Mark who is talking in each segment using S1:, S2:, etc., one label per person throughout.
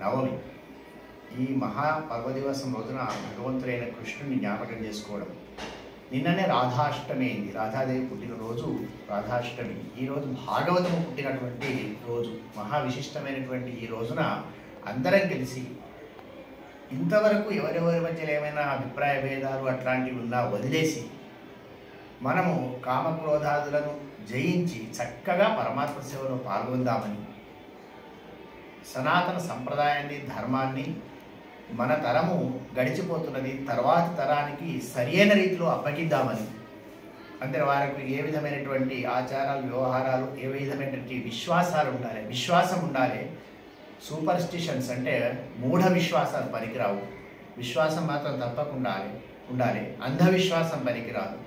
S1: నవమి. ఈ మహా పర్వదివసం రోజున భగవంతుడైన కృష్ణుని జ్ఞాపకం చేసుకోవడం. నిన్ననే రాధాష్టమి అయింది. రాధాదేవి పుట్టినరోజు రాధాష్టమి. ఈరోజు భాగవతము పుట్టినటువంటి రోజు. మహా విశిష్టమైనటువంటి ఈ రోజున అందరం కలిసి ఇంతవరకు ఎవరెవరి మధ్యలో ఏమైనా అభిప్రాయ భేదాలు అట్లాంటివి ఉన్నా వదిలేసి మనము కామక్రోధాదులను జయించి చక్కగా పరమాత్మ సేవలో పాల్గొందామని, సనాతన సంప్రదాయాన్ని ధర్మాన్ని మన తరము గడిచిపోతున్నది తర్వాతి తరానికి సరియైన రీతిలో అప్పగిద్దామని, అంటే వారికి ఏ విధమైనటువంటి ఆచారాలు వ్యవహారాలు ఏ విధమైనటువంటి విశ్వాసాలు ఉండాలి, విశ్వాసం ఉండాలి. సూపర్ స్టిషన్స్ అంటే మూఢ విశ్వాసాలు పనికిరావు. విశ్వాసం మాత్రం తప్పకుండా ఉండాలి. అంధవిశ్వాసం పనికిరాదు,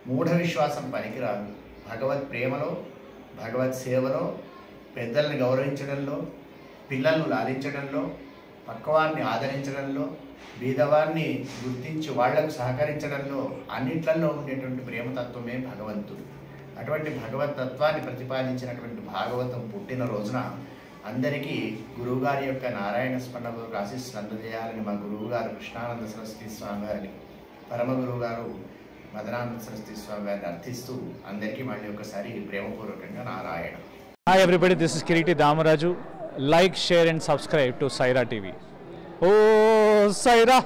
S1: మూఢ విశ్వాసం పనికిరాదు. భగవత్ ప్రేమలో, భగవత్ సేవలో, పెద్దలను గౌరవించడంలో, పిల్లలను లాలించడంలో, పక్కవారిని ఆదరించడంలో, బీదవారిని గుర్తించి వాళ్లకు సహకరించడంలో అన్నిట్లలో ఉండేటువంటి ప్రేమతత్వమే భగవంతుడు. అటువంటి భగవతత్వాన్ని ప్రతిపాదించినటువంటి భాగవతం పుట్టిన రోజున అందరికీ గురువుగారి యొక్క నారాయణ స్మరణలో ఆశీస్సులు అందజేయాలని మా గురువుగారు కృష్ణానంద సరస్వతి స్వామి గారిని, పరమ గురువుగారు మదనానంద సరస్వతి స్వామి గారిని అర్థిస్తూ అందరికీ మళ్ళీ ఒకసారి ప్రేమపూర్వకంగా Narayana.
S2: Hi everybody, this is Kiriti Damaraju. Like, share and subscribe to Saira TV. Oh, Saira!